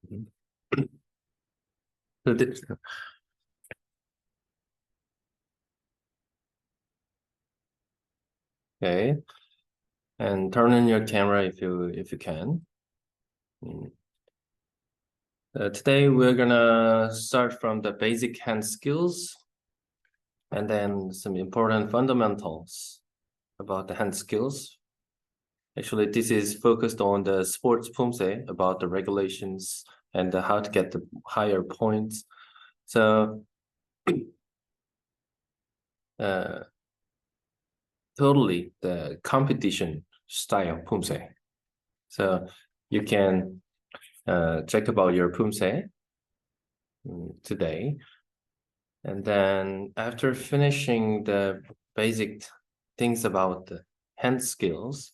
Okay, and turn on your camera if you can. Today we're gonna start from the basic hand skills and then some important fundamentals about the hand skills. Actually, this is focused on the sports Pumse, about the regulations and how to get the higher points. So totally the competition style Pumse. So you can check about your Pumse today. And then after finishing the basic things about the hand skills,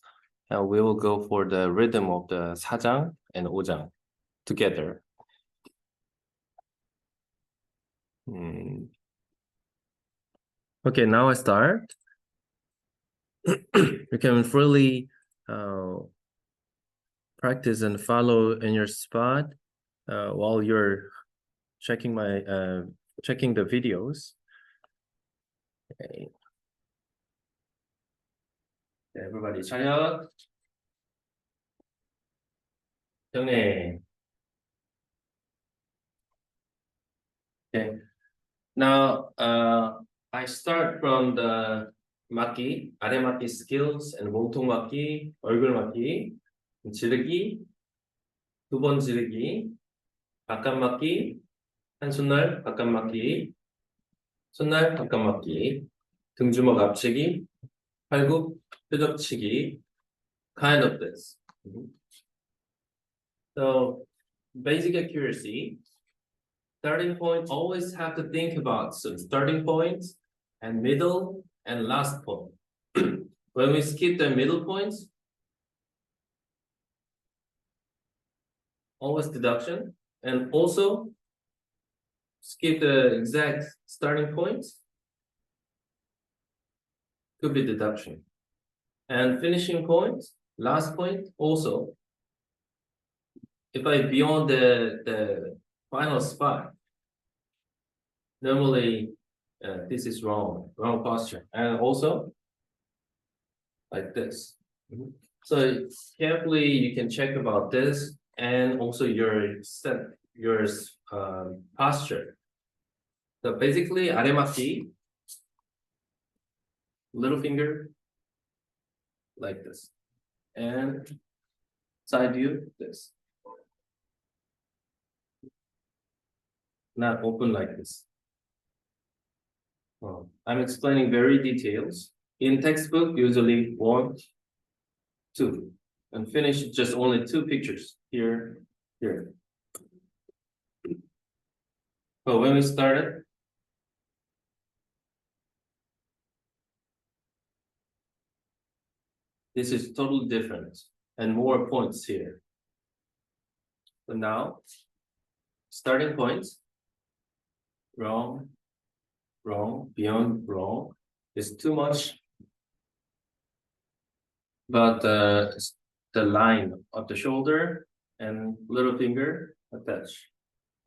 we will go for the rhythm of the 사장 and 오장 together. Okay, now I start. You can freely practice and follow in your spot while you're checking the videos. Okay. Everybody, 차렷. 정리. Okay. Now, I start from the 맞기, 아래 맞기 skills and 몸통 맞기, 얼굴 맞기, 지르기, 두 번 지르기, 바깥 맞기, 한 손날 바깥 맞기, 손날 바깥 맞기, 등주먹 앞치기, 팔굽 표적치기, kind of this. So, basic accuracy. Starting point, always have to think about some starting points and middle and last point. When we skip the middle points, always deduction, and also skip the exact starting points, could be deduction. And finishing point, last point, also. If I beyond the final spot, normally this is wrong posture. And also like this. So carefully you can check about this and also your posture. So basically 아래맞기, little finger like this, and side view this. Not open like this. I'm explaining very details. In textbook, usually 1, 2, and finish just only 2 pictures here, here. But when we started, this is totally different and more points here. So now, starting points, wrong, beyond wrong is too much. But the line of the shoulder and little finger attach,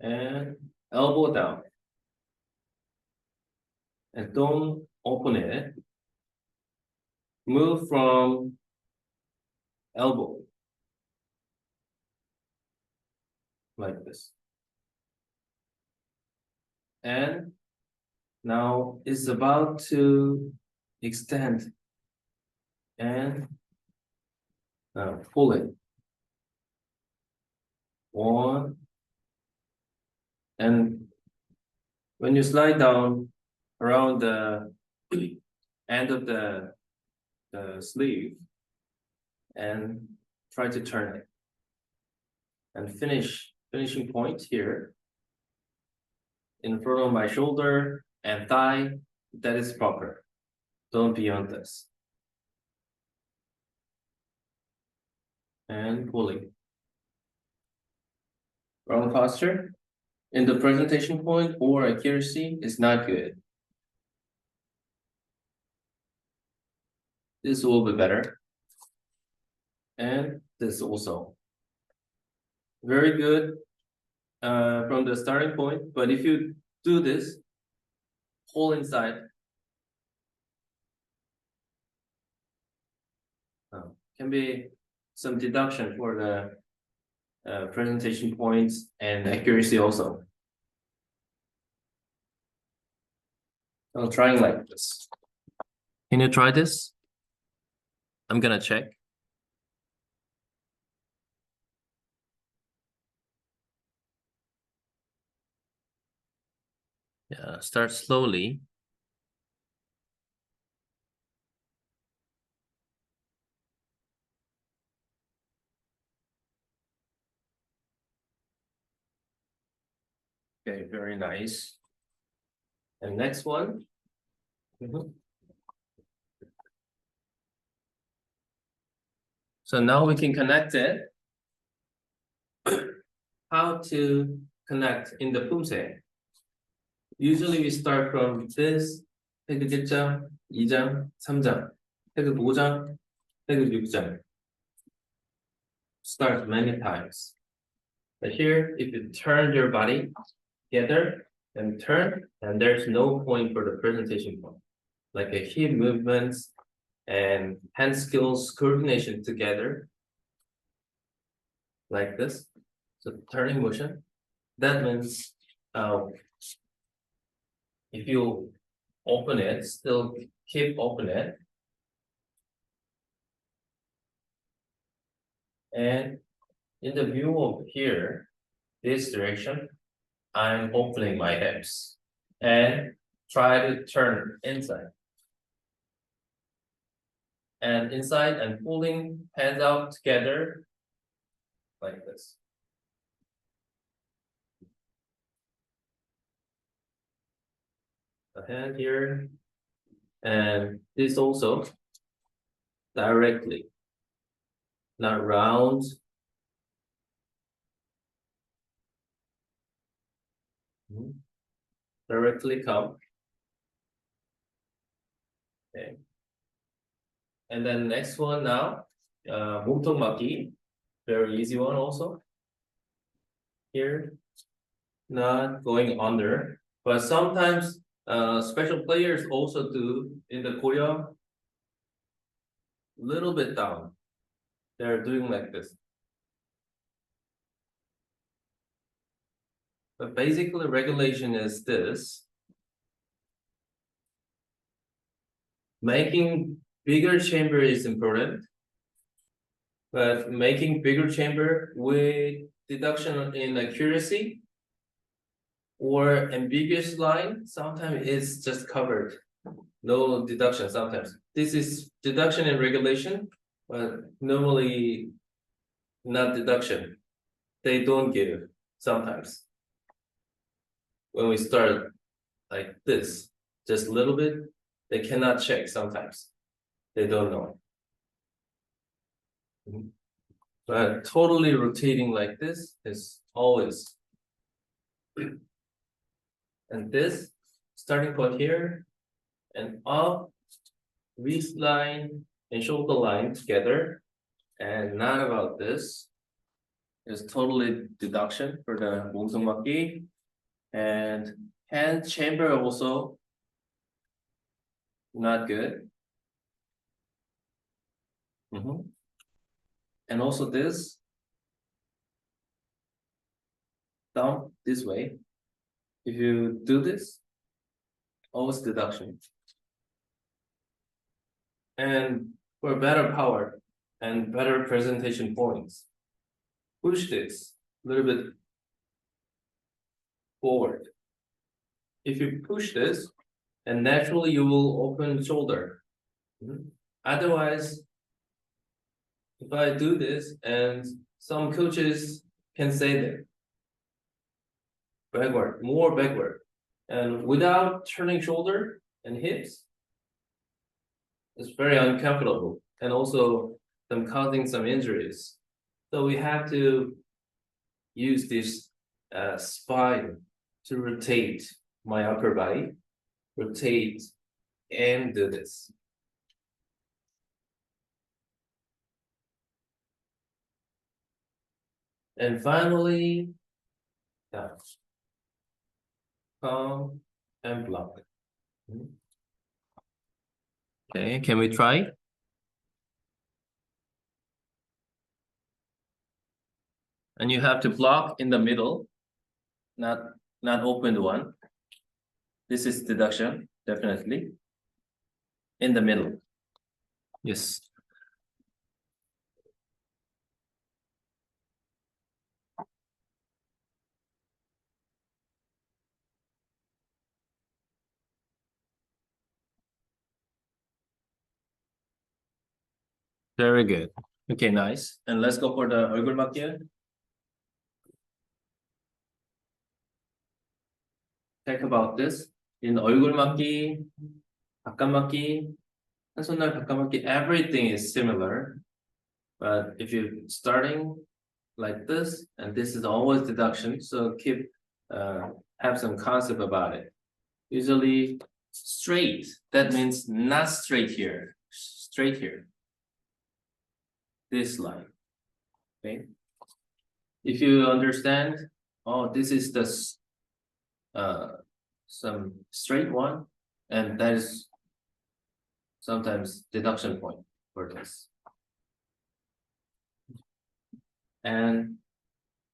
and elbow down, and don't open it. Move from elbow like this, and now it's about to extend and pull it. 1, and when you slide down around the end of the sleeve and try to turn it and finishing point here in front of my shoulder and thigh, that is proper. Don't beyond this. And pulling. Wrong posture in the presentation point or accuracy is not good. This will be better. And this also. Very good from the starting point, but if you do this, hold inside, can be some deduction for the presentation points and accuracy also. I'm trying like this. Can you try this? I'm gonna check. Yeah, start slowly. Okay, very nice. And next one. So now we can connect it. How to connect in the Pumse. Usually we start from this, 태극 1장, 2장, 3장, 태극 5장, 태극 6장. Start many times. But here, if you turn your body together and turn, and there's no point for the presentation point. Like a hip movements and hand skills coordination together. Like this. So turning motion. That means if you open it, still keep open it. And in the view of here, this direction, I'm opening my hips and try to turn inside. And inside and pulling hands out together like this. The hand here, and this also directly, not round. Directly come. Okay. And then next one now, 몸통 맞기, very easy one also. Here, not going under, but sometimes special players also do in the Korea, little bit down. They're doing like this. But basically regulation is this. Making bigger chamber is important, but making bigger chamber with deduction in accuracy or ambiguous line, sometimes it's just covered. No deduction sometimes. This is deduction and regulation, but normally not deduction. They don't give sometimes. When we start like this, just a little bit, they cannot check sometimes. They don't know. But totally rotating like this is always. And this starting point here and up, wrist line and shoulder line together, and not about this. Is totally deduction for the 몸통 맞기, and hand chamber also not good. And also this down this way. If you do this, always deduction. And for better power and better presentation points, push this a little bit forward. If you push this, and naturally you will open shoulder. Otherwise, if I do this, and some coaches can say that backward, more backward, and without turning shoulder and hips, it's very uncomfortable, and also them causing some injuries. So we have to use this spine to rotate my upper body, rotate, and do this. And finally, down, come and block. Okay, can we try? And you have to block in the middle, not open one. This is deduction, definitely. In the middle. Yes. Very good. Okay, nice. And let's go for the 얼굴 맞기. Think about this. In 얼굴 맞기, 바깥 맞기, 한 손날 바깥 맞기, everything is similar. But if you're starting like this, and this is always deduction, so keep have some concept about it. Usually straight, that means not straight here, straight here. This line, okay? If you understand, oh, this is the some straight one, and that is sometimes deduction point for this. And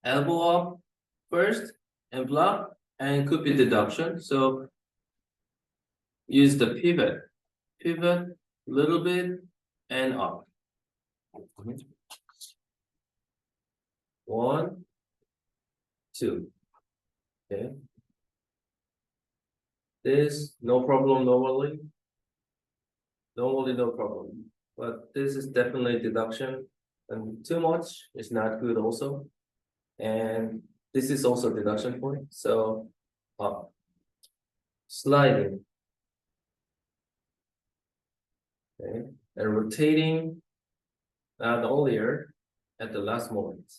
elbow up first and block, and it could be deduction. So use the pivot a little bit and up. 1, 2. Okay. This no problem normally. Normally no problem. But this is definitely deduction. And too much is not good also. And this is also deduction point. So up. Sliding. Okay. And rotating not earlier at the last moment.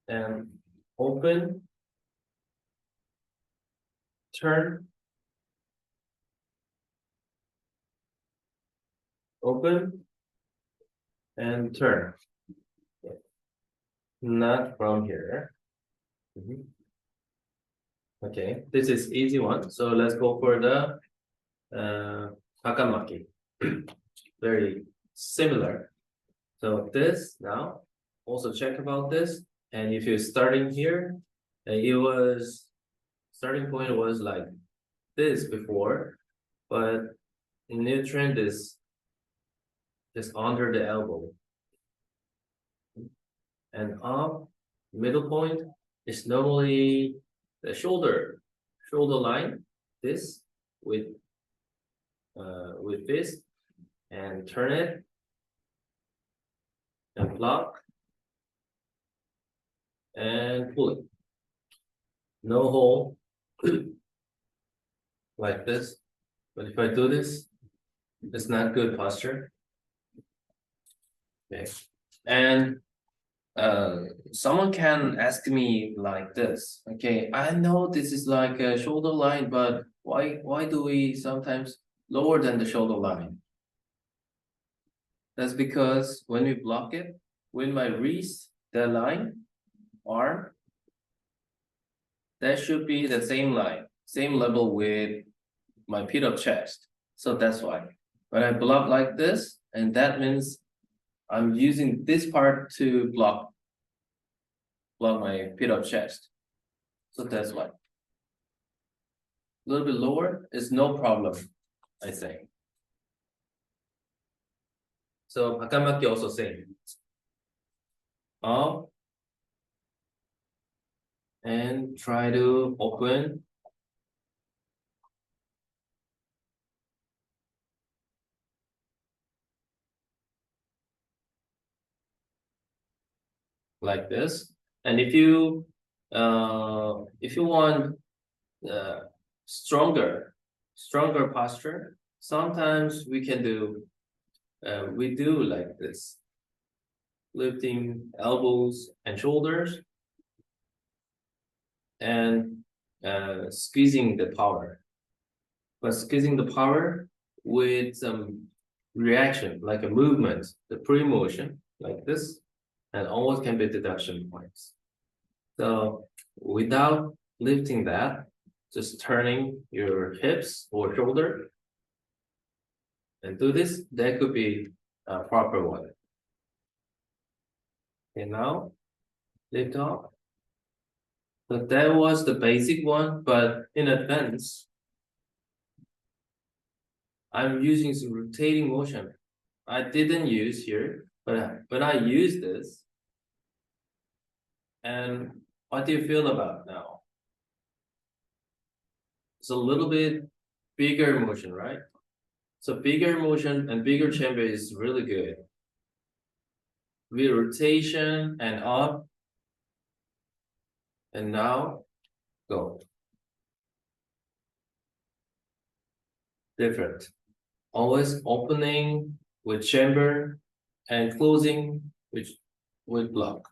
And open, turn, open, and turn. Not from here. Okay, this is easy one. So let's go for the Hakamaki. Very similar. So this now, also check about this. And if you're starting here, it was starting point was like this before, but new trend is just under the elbow. And up, middle point is normally the shoulder line, this with this, and turn it and block and pull it. No hole like this. But if I do this, it's not good posture. Okay. And someone can ask me like this. Okay, I know this is like a shoulder line, but why do we sometimes lower than the shoulder line? That's because when we block it, when I reach the line, arm, that should be the same line, same level with my pit of chest. So that's why. When I block like this, and that means I'm using this part to block my pit of chest. So that's why. A little bit lower is no problem, I think. So Hakamaki also same. Up and try to open. Like this. And if you want stronger posture, sometimes we can do we do like this, lifting elbows and shoulders and squeezing the power, but squeezing the power with some reaction, like a movement, the pre-motion like this, and always can be deduction points. So without lifting that, just turning your hips or shoulder and do this, that could be a proper one. Okay, now lift off. So that was the basic one, but in advance, I'm using some rotating motion. I didn't use here, but when I use this, and what do you feel about now? It's a little bit bigger motion, right? So bigger motion and bigger chamber is really good. With rotation and up, and now go. Different. Always opening with chamber and closing with block.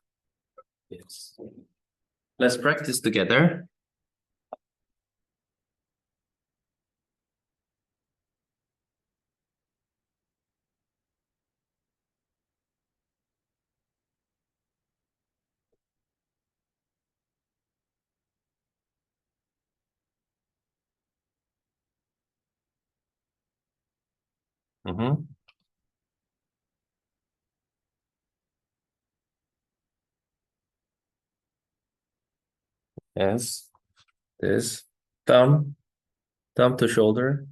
Yes. Let's practice together. Yes. This thumb to shoulder.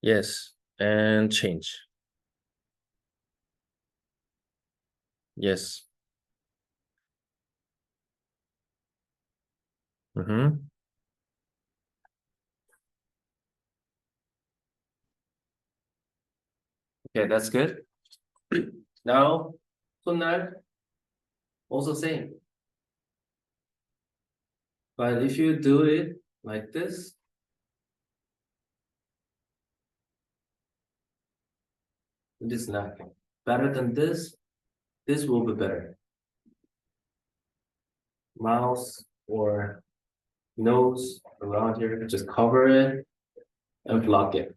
Yes. And change. Yes. Okay, that's good. Now, 손날 also same. But if you do it like this, it is not better than this. This will be better. Mouse or nose around here, just cover it and block it.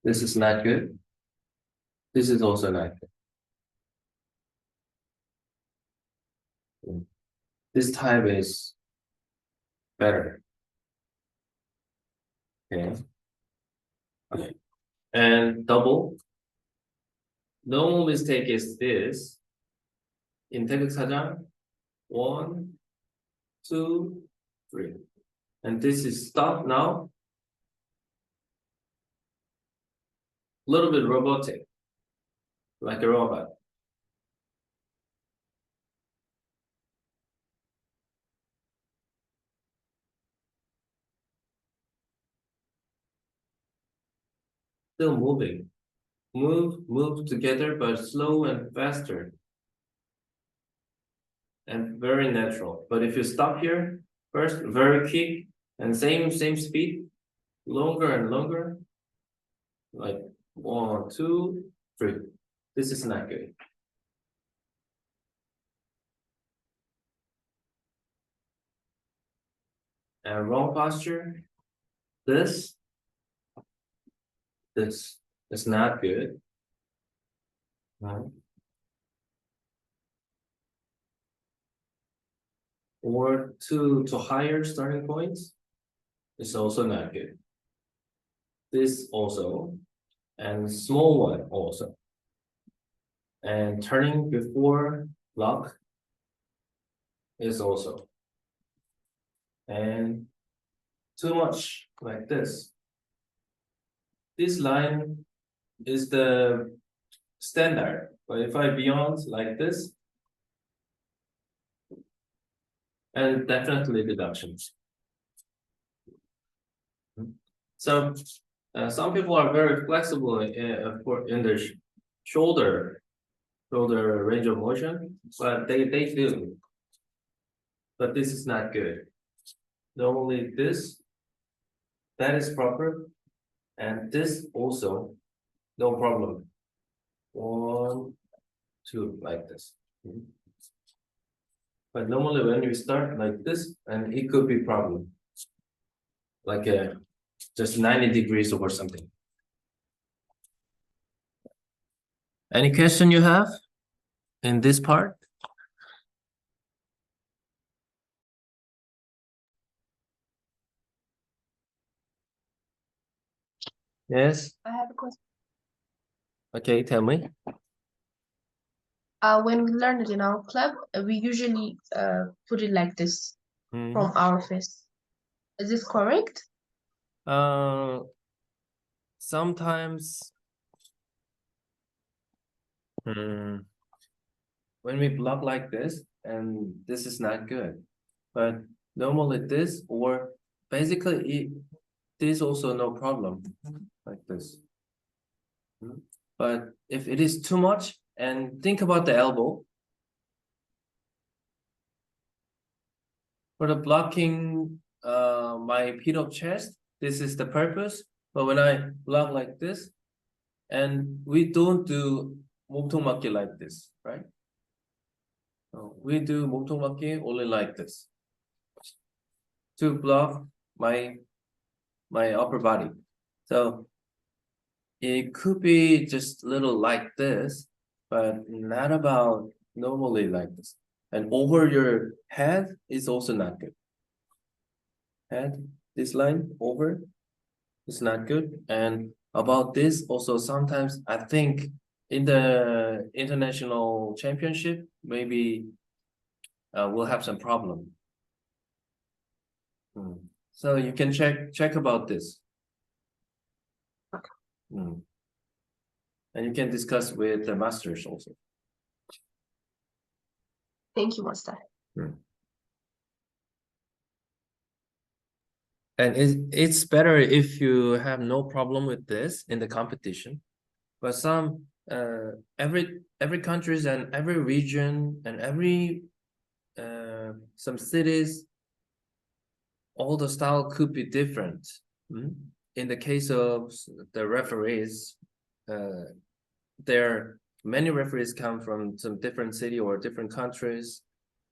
This is not good. This is also not good. This type is better. Okay. Okay. And double. Normal mistake is this. In 태극사장, 1, 2, 3. And this is stop now. A little bit robotic, like a robot. Still moving. Move together, but slow and faster. And very natural. But if you stop here, first, very quick, and same speed, longer and longer, like 1, 2, 3. This is not good. And wrong posture, this is not good. Or to higher starting points is also not good. This also, and small one also. And turning before lock is also. And too much like this. This line is the standard, but if I beyond like this, and definitely deductions. So some people are very flexible in their shoulder range of motion, but they do. But this is not good. Normally this, that is proper, and this also, no problem. 1, 2, like this. But normally when you start like this, and it could be problem. Like just 90 degrees or something. Any question you have in this part? Yes. I have a question. Okay, tell me. When we learn it in our club, we usually put it like this from our fist. Is this correct? Sometimes when we block like this, and this is not good. But normally this, or basically this also no problem like this. But if it is too much, and think about the elbow. For the blocking my pit of chest, this is the purpose. But when I block like this, and we don't do 몸통맞기 like this, right? We do 몸통맞기 only like this to block my upper body. So it could be just little like this, but not about normally like this. And over your head is also not good. Head, this line over is not good. And about this also sometimes I think in the international championship, maybe we'll have some problem. So you can check about this. And you can discuss with the masters also. Thank you, Master. And it's better if you have no problem with this in the competition. But some every countries and every region and every some cities, all the style could be different. In the case of the referees, there many referees come from some different city or different countries.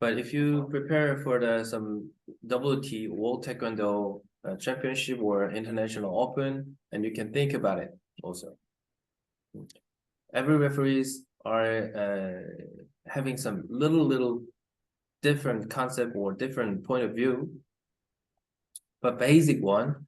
But if you prepare for some WT World Taekwondo Championship or International Open, and you can think about it also. Every referees are having some little different concept or different point of view, but basic one,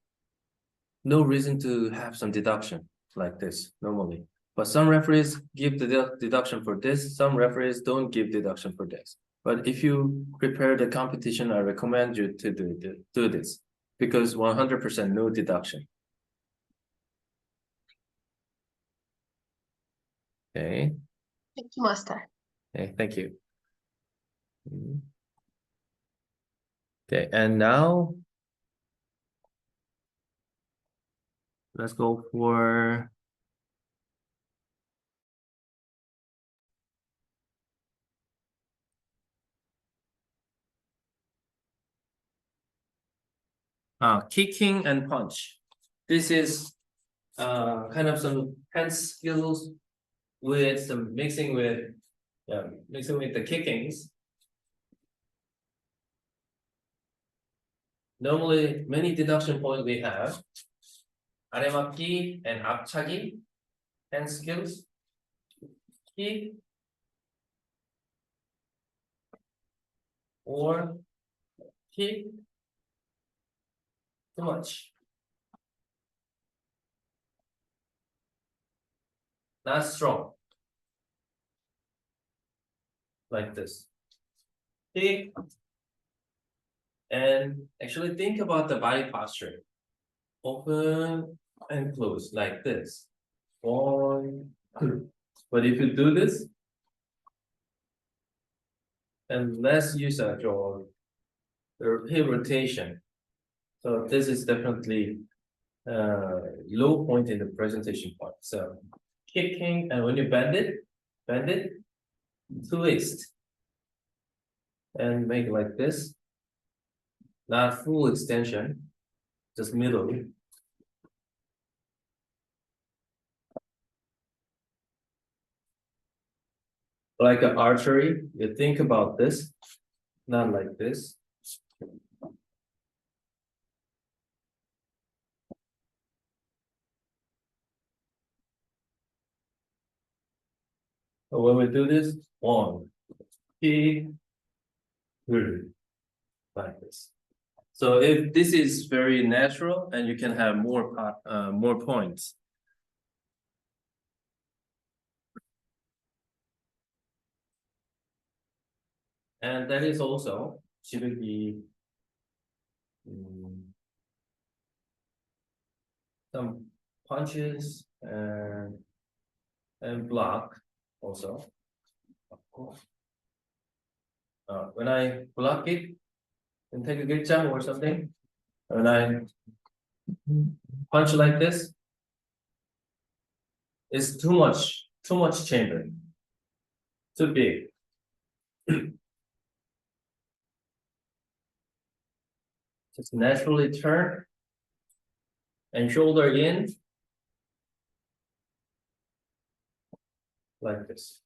no reason to have some deduction like this normally. But some referees give the deduction for this, some referees don't give deduction for this. But if you prepare the competition, I recommend you to do this, because 100% no deduction. Okay. Thank you, Master. Okay, thank you. Okay, and now let's go for kicking and punch. This is kind of some hand skills with some mixing with the kickings. Normally, many deduction points we have 아래맞기 and 앞차기 hand skills. Kick or kick too much. Not strong. Like this. Kick. And actually think about the body posture. Open and close like this. 1, 2. But if you do this, and let's use your hip rotation. So this is definitely low point in the presentation part. So kicking, and when you bend it, twist, and make like this. Not full extension, just middle. Like an archery, you think about this. not like this. So when we do this, 1, 2, 3, like this. So if this is very natural, and you can have more points. And that is also 지르기 some punches and block also. Of course. When I block it and take a good jump or something, when I punch like this, it's too much chamber, too big. Just naturally turn and shoulder in like this.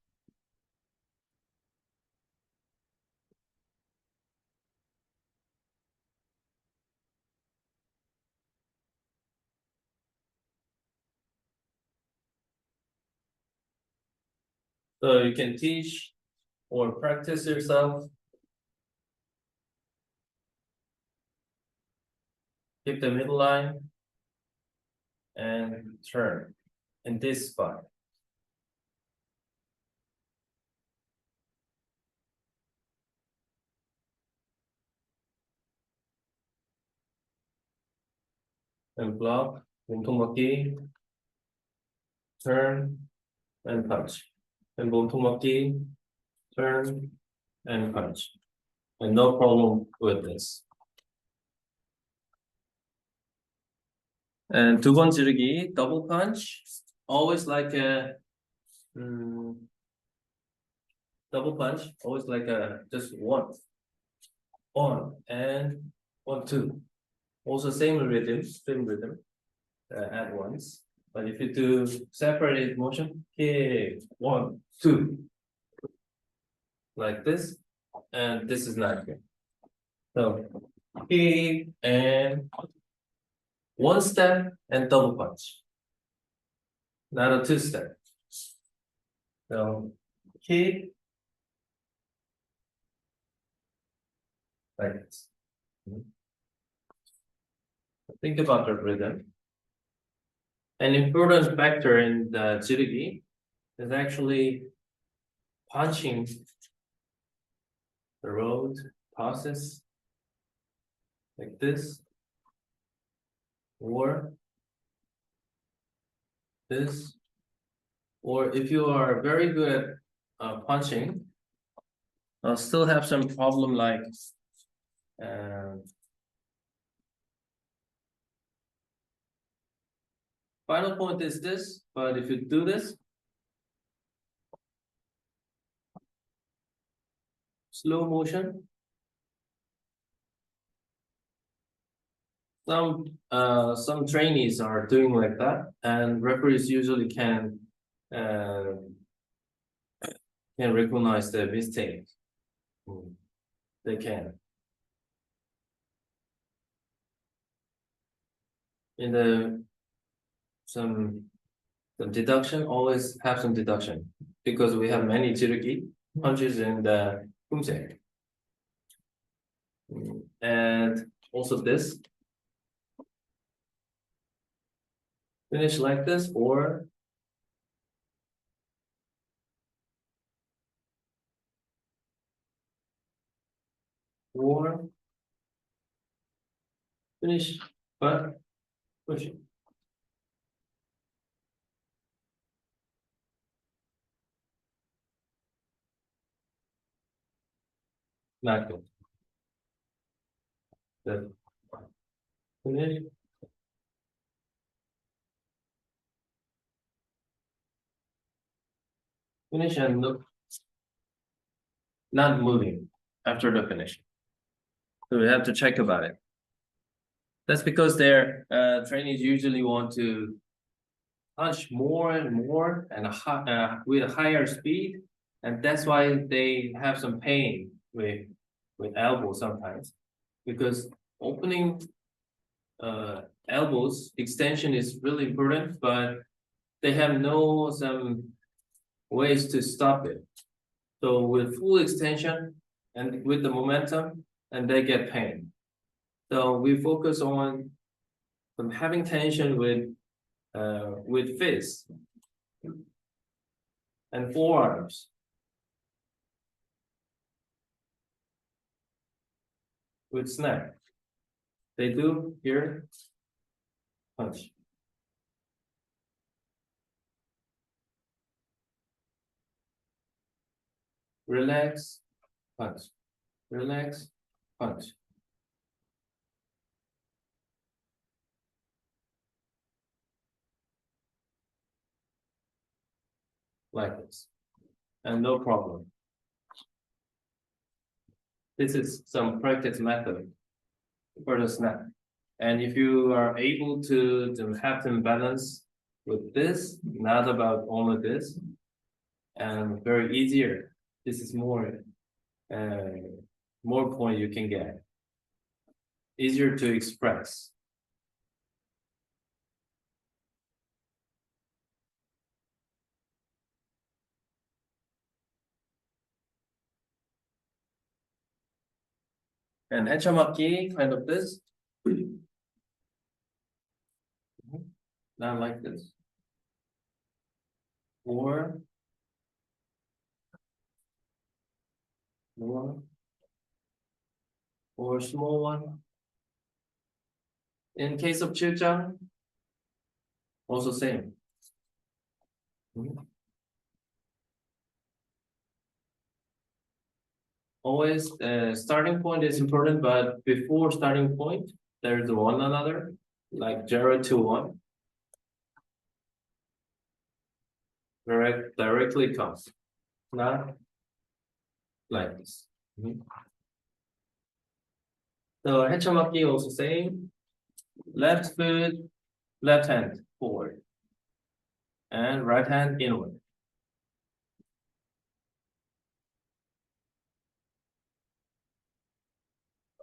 So you can teach or practice yourself. Keep the middle line and turn in this spot. And block, 몸통 맞기, turn and punch. And 몸통 맞기, turn and punch. And no problem with this. And 두 번 지르기, double punch, always like a double punch, always like a just one and 1, 2. Also same rhythm at once. But if you do separated motion, kick 1, 2, like this, and this is not good. So kick and 1 step and double punch, not a 2-step. So kick like this. Think about the rhythm. An important factor in the 지르기 is actually punching the road process like this, or this, or if you are very good at punching, I'll still have some problem like final point is this, but if you do this, slow motion, some trainees are doing like that, and referees usually can recognize the mistake. They can. In the some deduction, always have some deduction, because we have many 지르기 punches in the kumse. And also this. Finish like this, or finish, but push it. Not good. Good. Finish. Finish and look. Not moving after the finish. So we have to check about it. That's because their trainees usually want to punch more and more and with a higher speed, and that's why they have some pain with with elbow sometimes, because opening elbows extension is really important, but they have no some ways to stop it. So with full extension and with the momentum, and they get pain. So we focus on having tension with fists and forearms. With snap. They do here, punch. Relax, punch. Relax, punch. Like this. And no problem. This is some practice method for the snap. And if you are able to have them balance with this, not about only this, and very easier. This is more point you can get. Easier to express. And hechamaki, kind of this. Not like this. Or small one. In case of Chilchang, also same. Always starting point is important, but before starting point, there's one another, like 0 to 1. Directly comes, not like this. So hechamaki also same. Left foot, left hand forward, and right hand inward.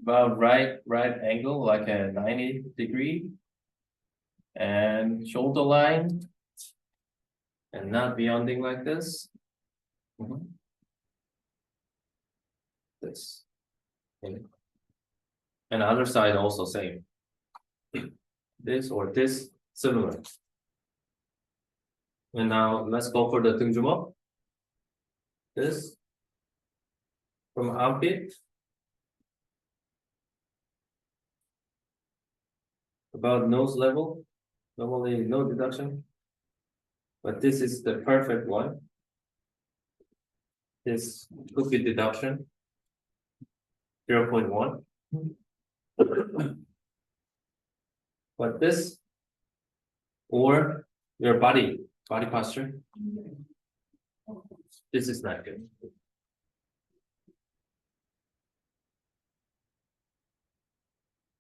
About right angle, like a 90-degree, and shoulder line, and not beyonding like this. This. Okay. And other side also same. This or this, similar. And now let's go for the 등주먹. This from armpit. About nose level. Normally no deduction. But this is the perfect one. This could be deduction. 0.1. But this or your body posture. This is not good.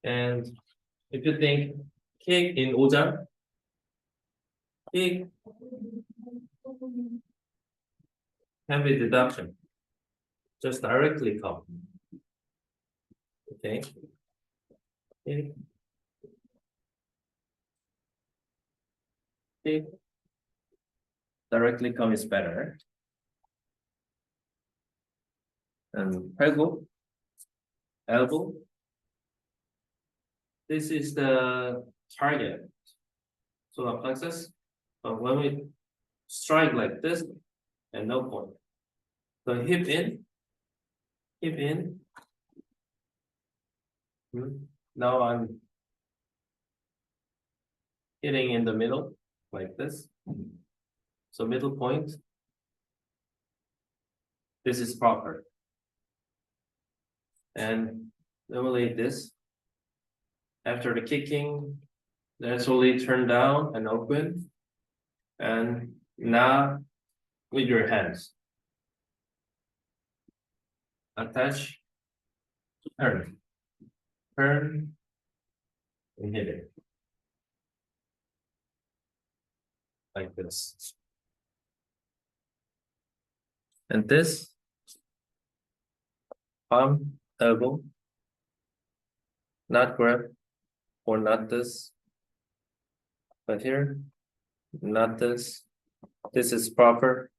And if you think kick in Ojang, kick can be deduction. Just directly come. Okay. Kick. Kick. Directly come is better. And elbow. This is the target solar plexus. But when we strike like this, and no point. So hip in. Now I'm hitting in the middle like this. So middle point. This is proper. And normally this, after the kicking, naturally turn down and open. And now with your hands. Attach, turn, and hit it. Like this. And this, palm elbow, not grab, or not this, but here, not this. This is proper,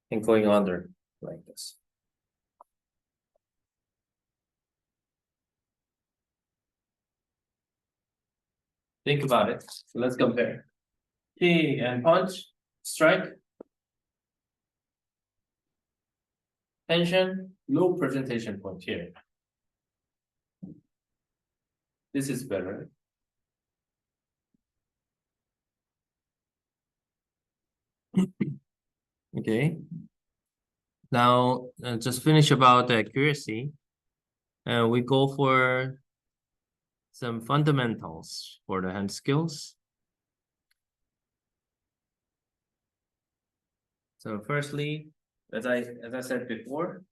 and going under like this. Think about it. Let's compare. Key and punch, strike, tension, low presentation point here. This is better. Okay. Now, just finish about the accuracy. We go for some fundamentals for the hand skills. So firstly, as I said before,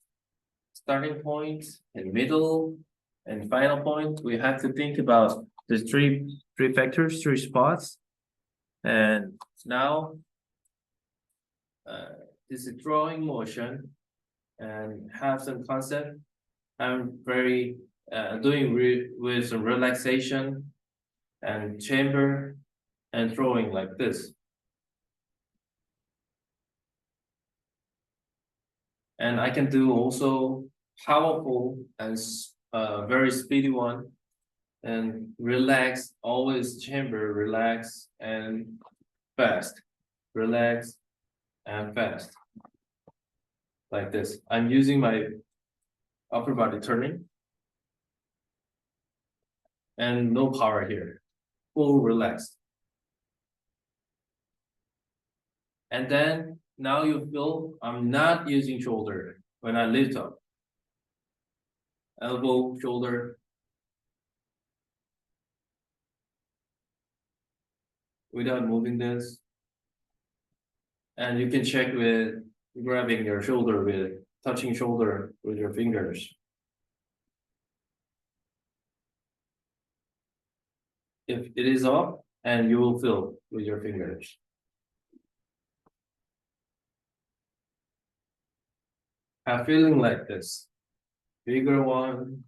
starting point and middle and final point, we have to think about the three factors, three spots. And now this is drawing motion and have some concept. I'm very doing with some relaxation and chamber and throwing like this. And I can do also powerful and very speedy one and relax, always chamber, relax and fast, relax and fast. Like this. I'm using my upper body turning and no power here, full relaxed. And then now you feel I'm not using shoulder when I lift up. Elbow, shoulder. Without moving this. And you can check with grabbing your shoulder with touching shoulder with your fingers. If it is off, and you will feel with your fingers. A feeling like this. Bigger one,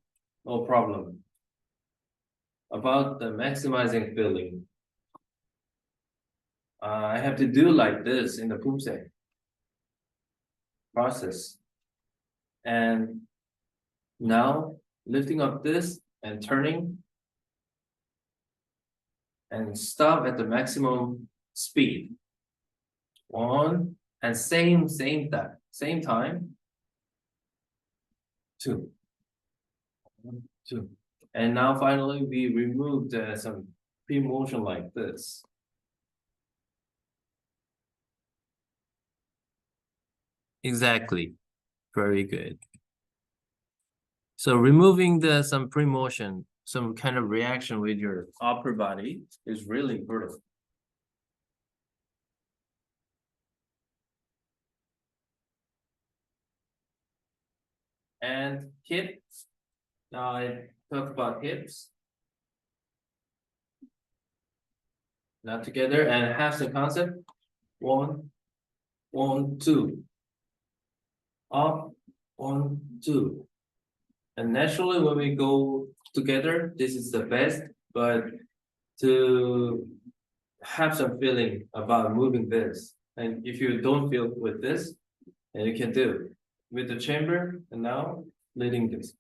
no problem. About the maximizing feeling. I have to do like this in the Pumse process. And now lifting up this and turning and stop at the maximum speed. One and same time. Two. 1, 2. And now finally we removed some pre-motion like this. Exactly. Very good. So removing some pre-motion, some kind of reaction with your upper body is really important. And hips. Now I talk about hips. Now together and have the concept. 1, 1, 2. Up, 1, 2. And naturally when we go together, this is the best, but to have some feeling about moving this. And if you don't feel with this, and you can do with the chamber and now leading this.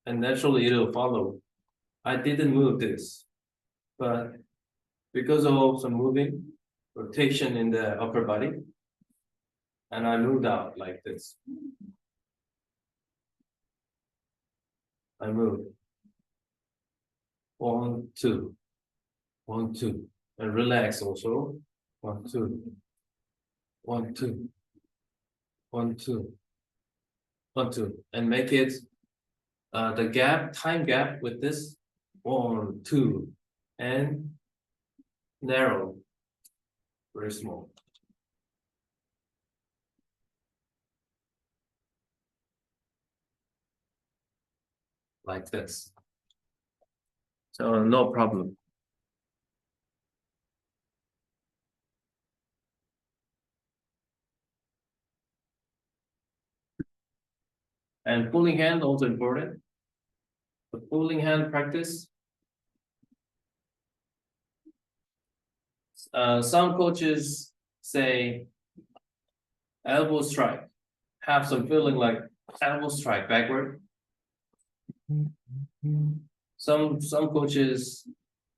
And naturally it will follow. I didn't move this, but because of some moving, rotation in the upper body, and I moved out like this. I moved. 1, 2. 1, 2. And relax also. 1, 2. 1, 2. 1, 2. 1, 2. And make it the gap, time gap with this. 1, 2. And narrow. Very small. Like this. So no problem. And pulling hand also important. The pulling hand practice. Some coaches say elbow strike, have some feeling like elbow strike backward. Some coaches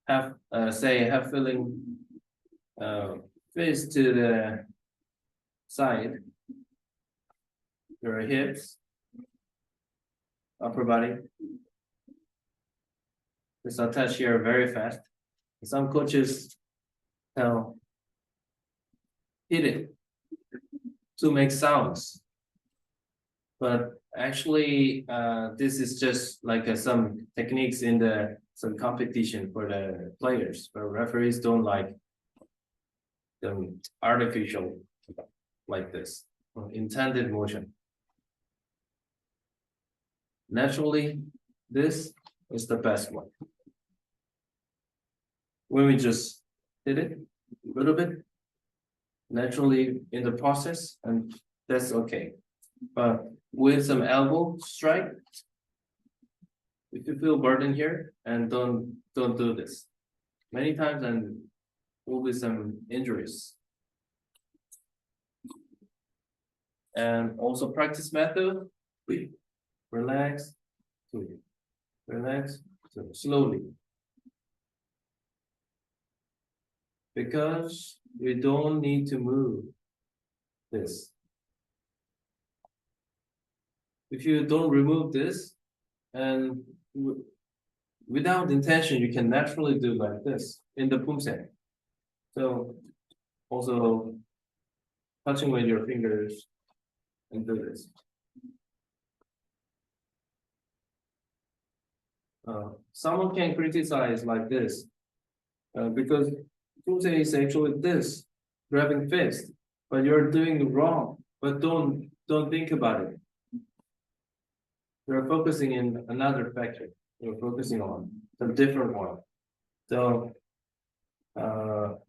have have feeling fist to the side, your hips, upper body. This I'll touch here very fast. Some coaches tell hit it to make sounds. But actually, this is just like some techniques in some competition for the players, but referees don't like the artificial like this, intended motion. Naturally, this is the best one. When we just hit it a little bit, naturally in the process, and that's okay. But with some elbow strike, if you feel burden here, and don't do this. Many times and will be some injuries. And also practice method, relax, relax, slowly. Because we don't need to move this. If you don't remove this, and without intention, you can naturally do like this in the pumsen. So also touching with your fingers and do this. Someone can criticize like this because pumsen is actually this grabbing fist, but you're doing it wrong. But don't think about it. You're focusing in another factor. You're focusing on a different one. So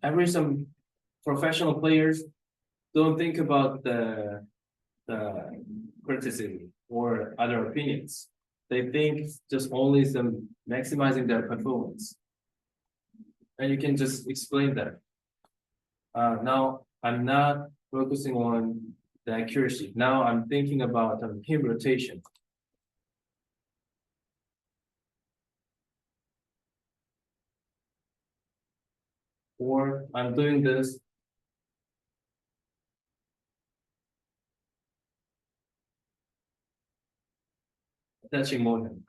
every some professional players don't think about the criticism or other opinions. They think just only some maximizing their performance. And you can just explain that. Now I'm not focusing on the accuracy. Now I'm thinking about hip rotation. Or I'm doing this. Touching motion.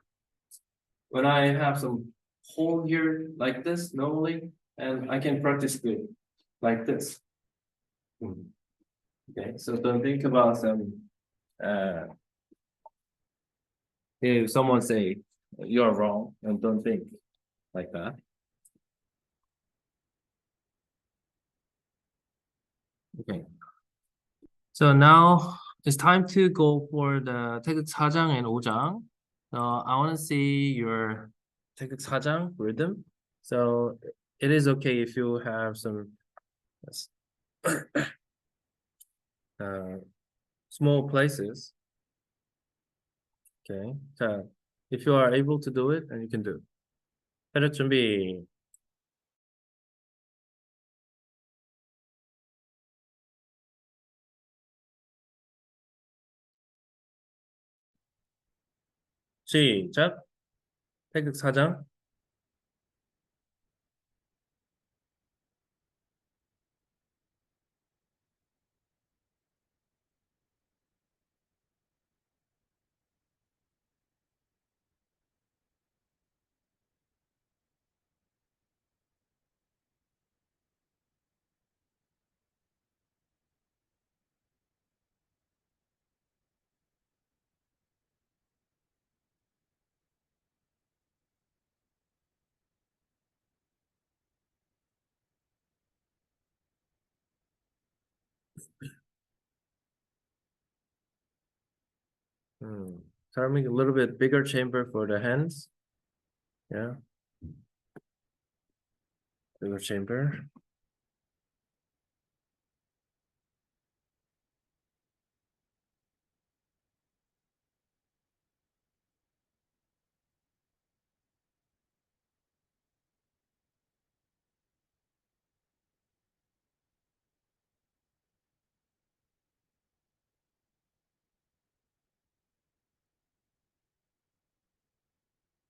When I have some hole here like this normally, and I can practice good like this. Okay, so don't think about some if someone say you're wrong, and don't think like that. Okay. So now it's time to go for the 태극 4장 and 5장. So I want to see your 태극 4장 rhythm. So it is okay if you have some small places. Okay. So if you are able to do it, then you can do it. 태극 준비. 시작. 태극 4장. Try to make a little bit bigger chamber for the hands. Yeah. Bigger chamber.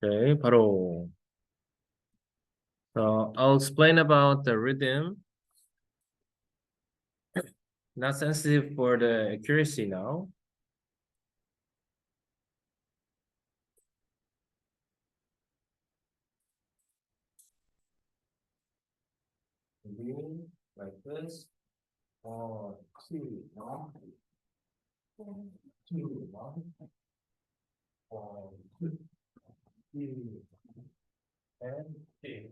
Okay, 바로. So I'll explain about the rhythm. Not sensitive for the accuracy now. Like this. 1, 2, 1. 1, 2, 1. 1, 2, 3, and 3.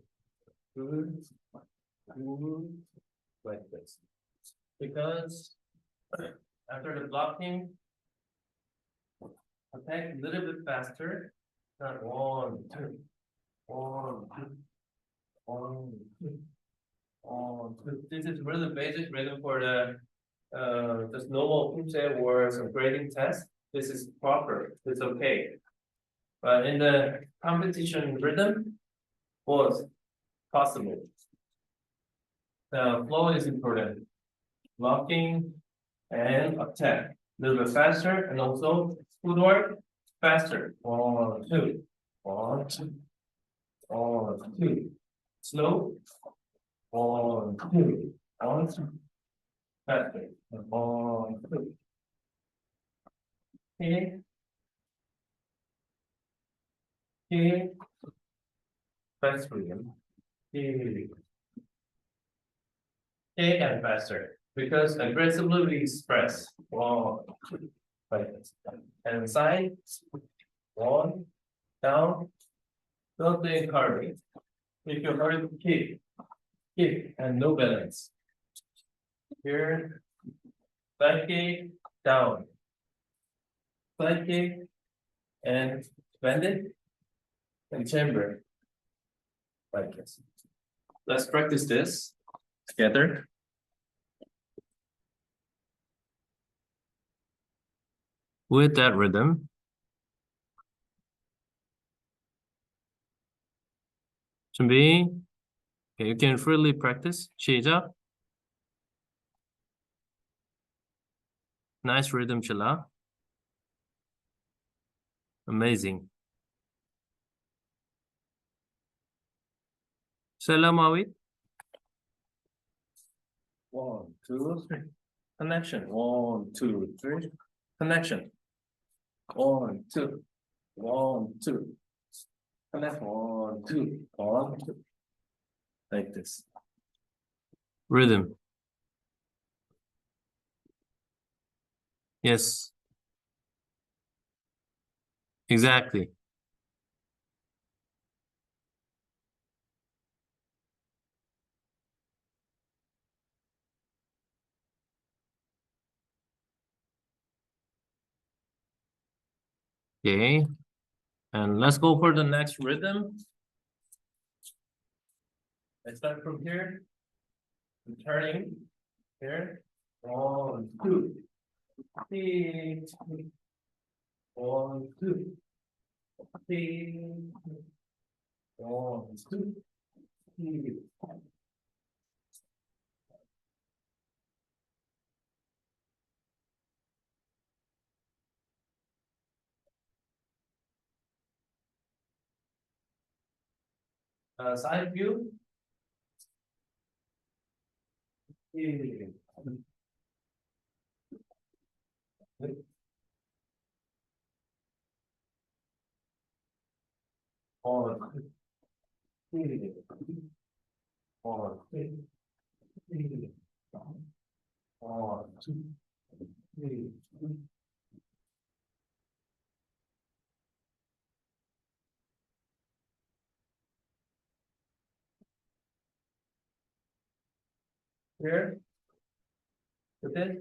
Good, good, like this. Because after the blocking, attack a little bit faster. Not 1, 2, 1, 2, 1, 2, 1, 2. This is really basic rhythm for the just normal Punche or some grading test. This is proper. It's okay. But in the competition rhythm, was possible. The flow is important. Blocking and attack. A little bit faster and also footwork faster. 1, 2, 1, 2, 1, 2. Slow. 1, 2, 1, 2. Faster. 1, 2. Okay. Okay. Fast rhythm. Okay. Okay, and faster. Because aggressively express. 1, 2. Like this. And side. 1. Down. Don't think hurry. If you hurry, kick, and no balance. Here, side kick, down. Side kick, and bend it, and chamber. Like this. Let's practice this together. With that rhythm. 준비. Okay, you can freely practice. 시작. Nice rhythm, Chilla. Amazing. Selamawit. 1, 2, 3. Connection. 1, 2, 3. Connection. 1, 2. 1, 2. Connect. 1, 2. 1, 2. Like this. Rhythm. Yes. Exactly. Okay. And let's go for the next rhythm. Let's start from here. I'm turning here. 1, 2. 3. 1, 2. 3. 1, 2. 3. Side view. 3. 1, 3. 1, 3. 1, 2. 3. Here. Okay.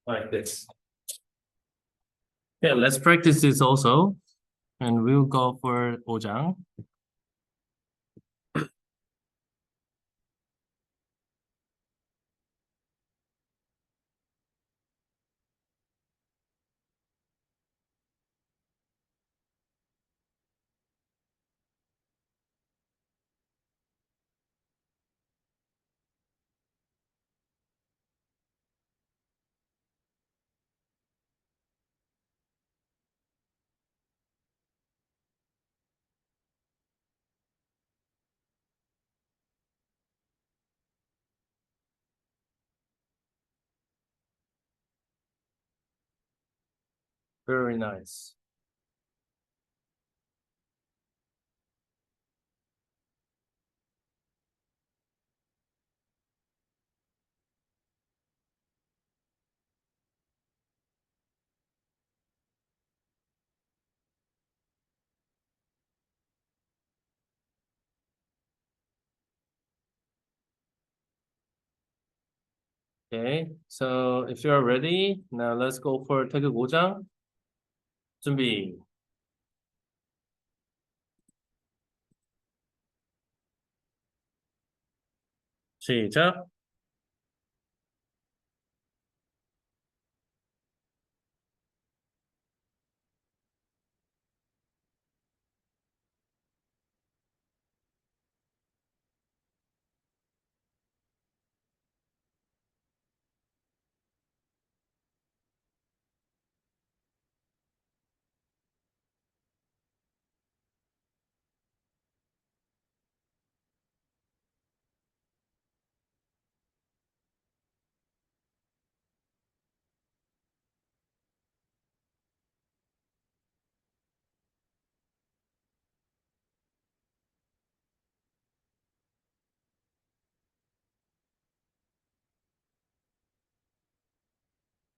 like this. Yeah, let's practice this also. And we'll go for Ojang. Very nice. Okay, so if you're ready, now let's go for 태극 5장. 준비. 시작.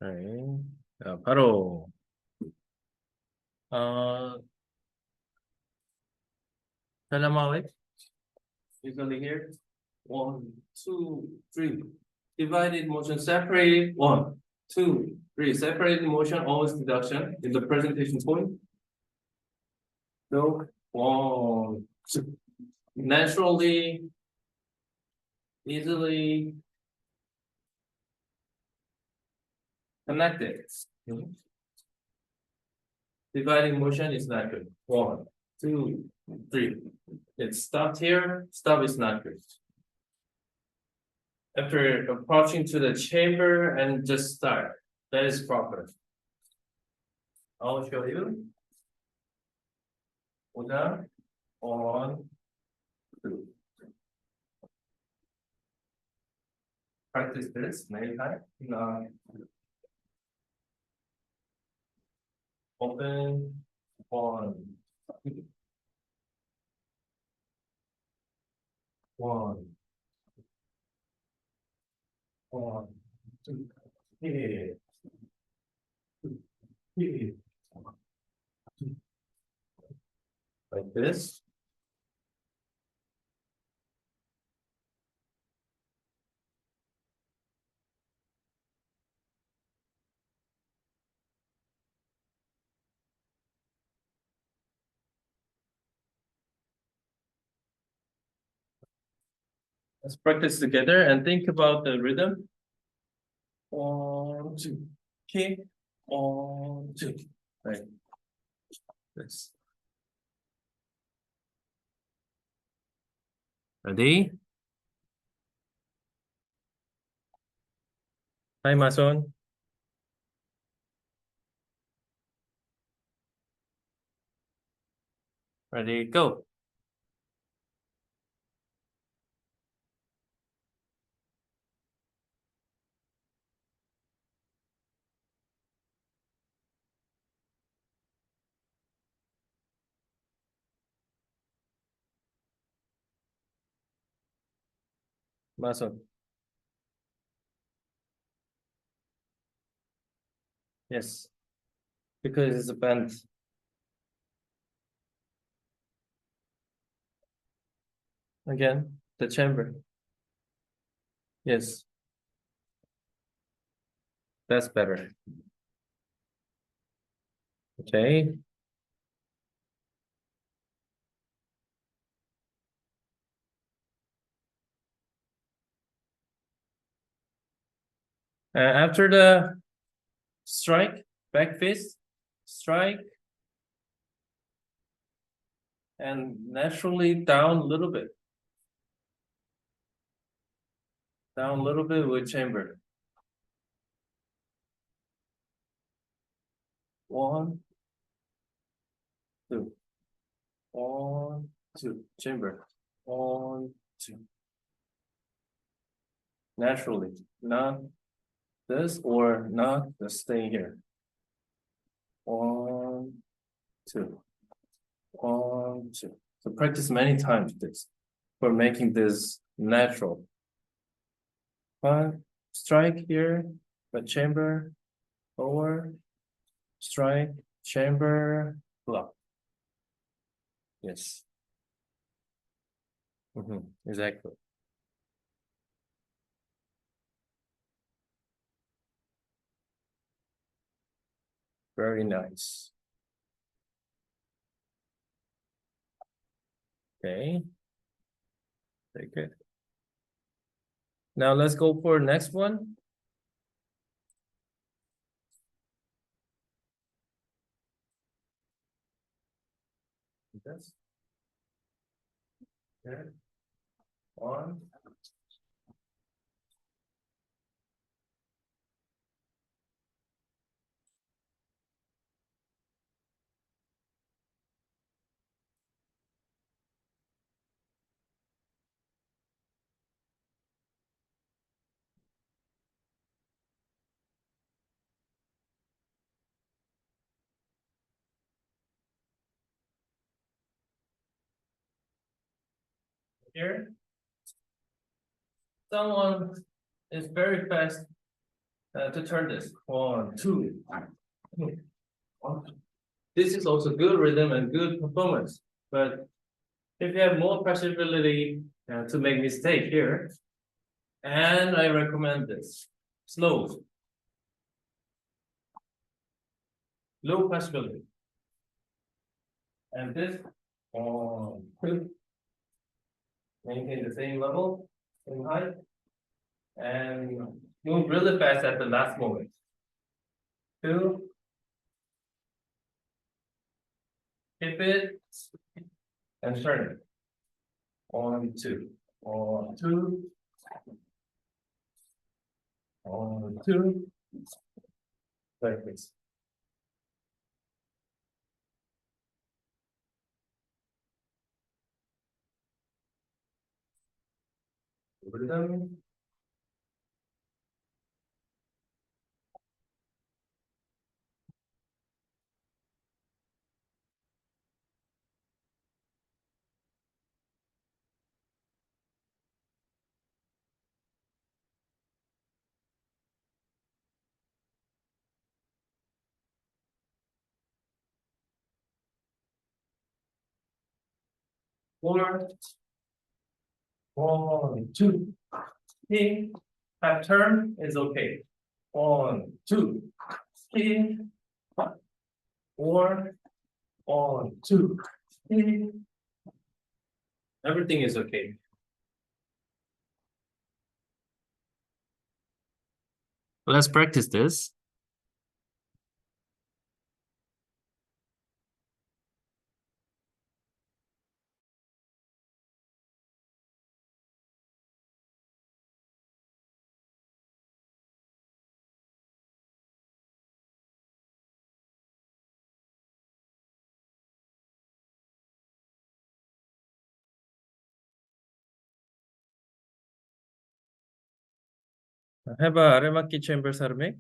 네. 자, 바로 Dynamic. Usually here. 1, 2, 3. Divided motion separated. 1, 2, 3. Separated motion always deduction in the presentation point. So 1, 2. Naturally, easily connected. Dividing motion is not good. 1, 2, 3. It stopped here. Stop is not good. After approaching to the chamber and just start. That is proper. I'll show you. 1, 2. Practice this many times. Open. 1, 2. 1, 1, 2, 3. Like this. Let's practice together and think about the rhythm. 1, 2, kick, 1, 2. Right. This. Ready? Time on. Ready, go. Mason. Yes. Because it's a band. Again, the chamber. Yes. That's better. Okay. After the strike, back fist, strike, and naturally down a little bit. Down a little bit with chamber. 1, 2. 1, 2. Chamber. 1, 2. Naturally, not this or not the staying here. 1, 2. 1, 2. So practice many times this for making this natural. 1, strike here, but chamber, forward, strike, chamber, block. Yes. Exactly. Very nice. Okay. Very good. Now let's go for next one. This. Okay. 1. Here. Someone is very fast to turn this. 1, 2. This is also good rhythm and good performance. But if you have more possibility to make mistake here, and I recommend this slow, low possibility, and this 1, 2, maintain the same level, same height, and move really fast at the last moment. 2, keep it, and turn it. 1, 2, 1, 2, 1, 2. Perfect. Rhythm. Four, 1, 2. King, half turn is okay. 1, 2. King, 4, 1, 2. King. Everything is okay. Let's practice this. 해봐, 아래맞기 chamber 사르메.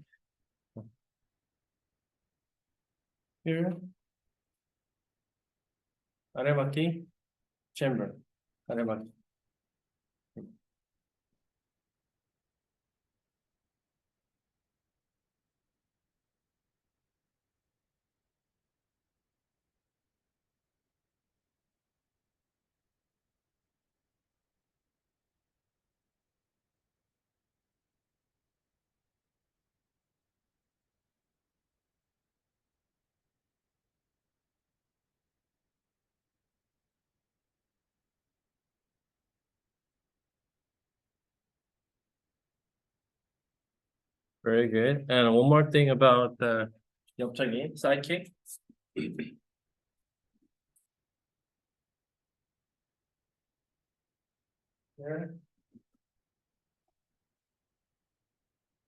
Here. 아래맞기 chamber. 아래맞기. Very good. And one more thing about the 옆차기, side kick. There.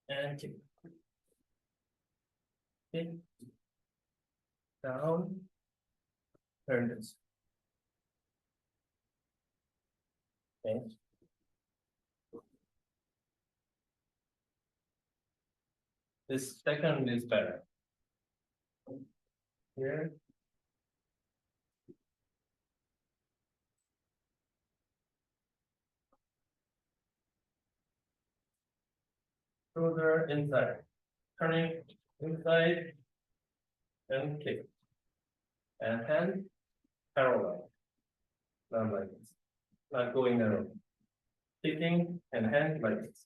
And kick. Kick. Down. Turn this. Okay. This second is better. Here. Shoulder inside. Turning inside. And kick. And hand parallel. Not like this. Not going narrow. Kicking and hand like this.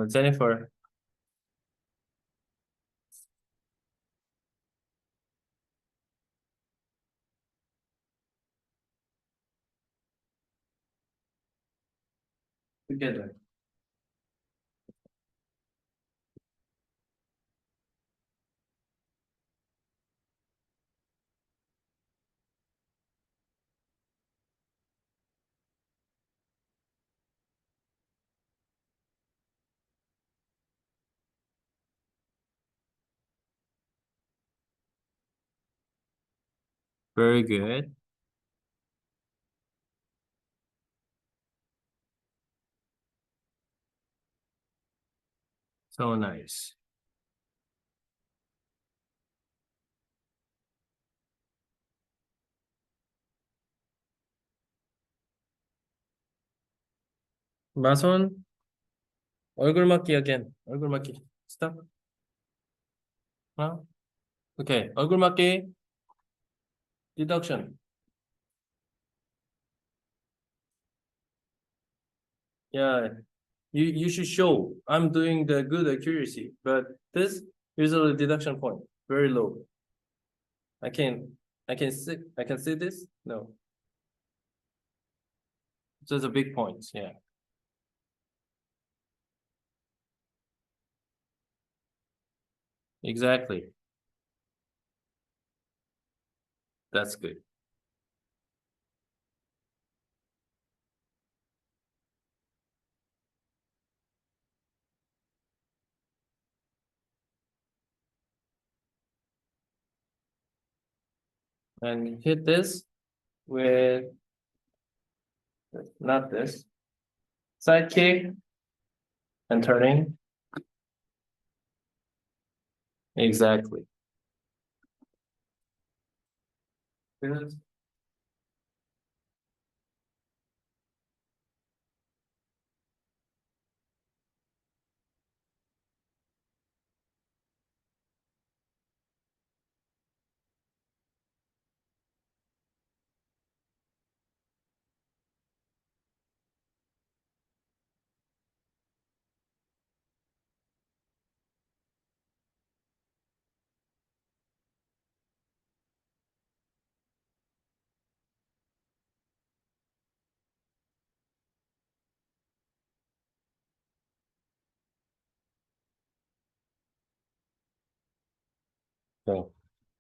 Jennifer. Together. Very good. So nice. 마손. 얼굴 맞기 again. 얼굴 맞기. Stop. Okay. 얼굴 맞기. Deduction. Yeah. You should show I'm doing the good accuracy, but this usually deduction point very low. I can see this. No. Just a big point. Yeah. Exactly. That's good. And hit this with not this side kick and turning. Exactly. Good.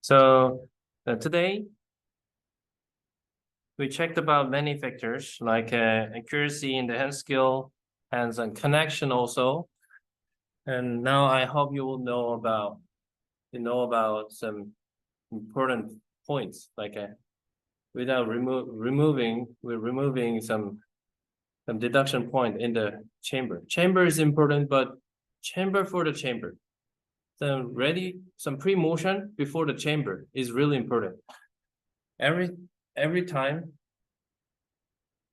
So today we checked about many factors like accuracy in the hand skill, hands-on connection also, And now I hope you will know about some important points, like without removing some deduction point in the chamber. Chamber is important, but chamber for the chamber. Some pre-motion before the chamber is really important. Every time,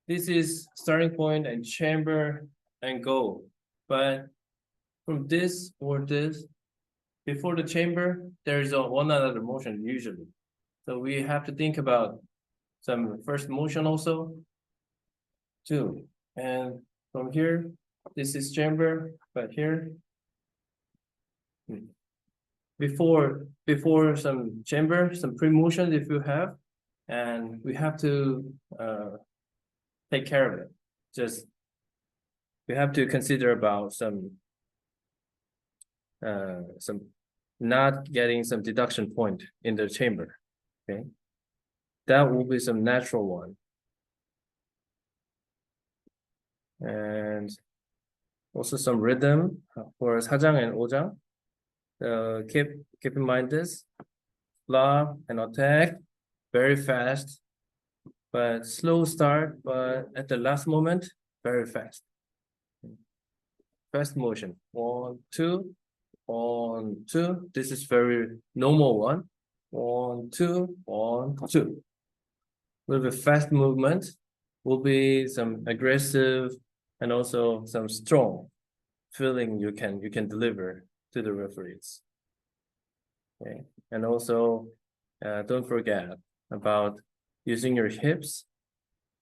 this is starting point and chamber and go. But from this or this, before the chamber, there is one other motion usually. So we have to think about some first motion also too. And from here, this is chamber, but here, before some chamber, some pre-motion if you have, and we have to take care of it. Just we have to consider about some not getting some deduction point in the chamber. Okay, that will be some natural one. And also some rhythm for 사장 and 오장. Keep in mind this. Flop and attack, very fast, but slow start, but at the last moment, very fast. Fast motion. 1, 2, 1, 2. This is very normal one. 1, 2, 1, 2. With a fast movement will be some aggressive and also some strong feeling you can deliver to the referees. Okay, and also don't forget about using your hips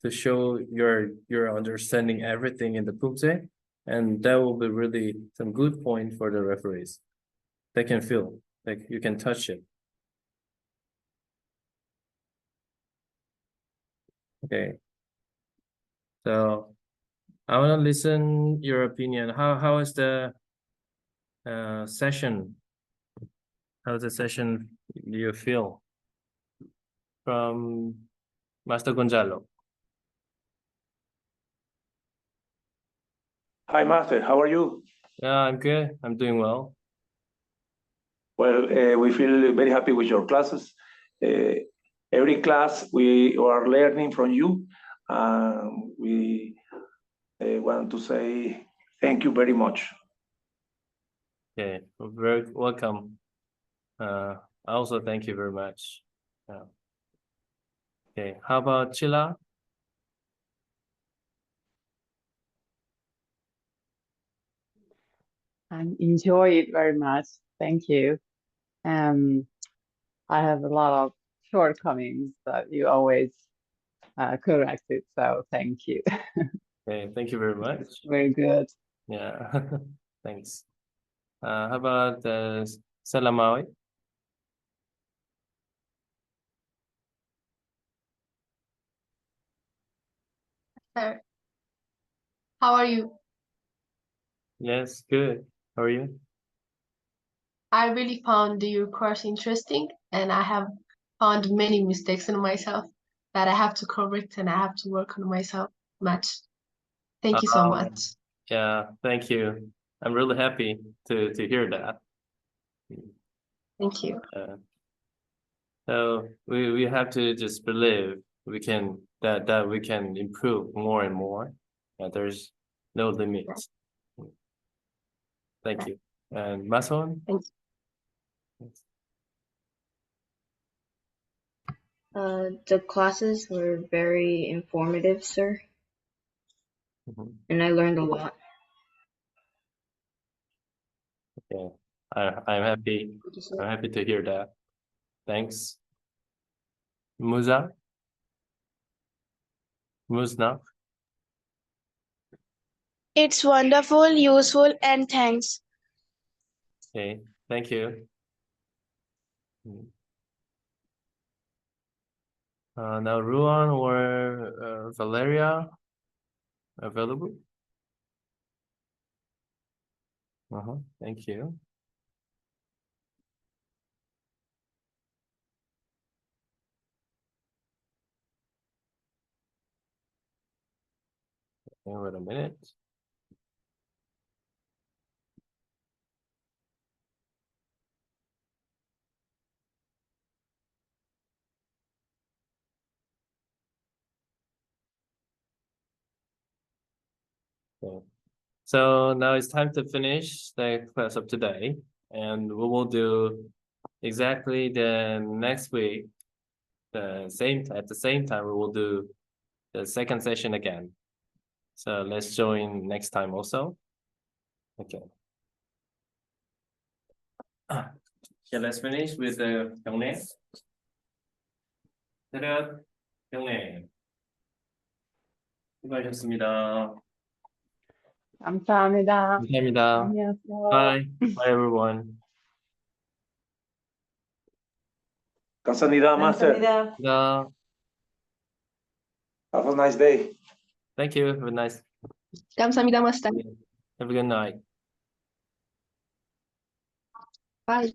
to show you're understanding everything in the pumse, and that will be really some good point for the referees. They can feel, like you can touch it. Okay. So I want to listen your opinion. How is the session? How's the session do you feel? From Master Gonzalo. Hi, Master. How are you? Yeah, I'm good. I'm doing well. Well, we feel very happy with your classes. Every class we are learning from you. We want to say thank you very much. Okay, very welcome. I also thank you very much. Okay, how about Chila? I enjoy it very much. Thank you. I have a lot of shortcomings that you always correct it. So thank you. Okay, thank you very much. It's very good. Yeah, thanks. How about Salamawi? Sir, how are you? Yes, good. How are you? I really found your course interesting, and I have found many mistakes in myself that I have to correct and I have to work on myself much. Thank you so much. Yeah, thank you. I'm really happy to hear that. Thank you. So we have to just believe we can that we can improve more and more. There's no limits. Thank you. And Mason? Thank The classes were very informative, sir, Mhm. and I learned a lot. Okay, I'm happy. Thank you, sir. I'm happy to hear that. Thanks. Musa? Musna? It's wonderful, useful, and thanks. Okay, thank you. Now Ruan or Valeria available? Thank you. Wait a minute. Okay. So now it's time to finish the class of today, and we will do exactly the next week. At the same time, we will do the second session again. So let's join next time also. Okay. Okay, let's finish with the 경례. 차렷 경례. 수고하셨습니다. 감사합니다. 감사합니다. 안녕하세요. Bye. Bye everyone. 감사합니다, master. 감사합니다. Have a nice day. Thank you. Have a nice. 감사합니다, 마스터. Have a good night. Bye.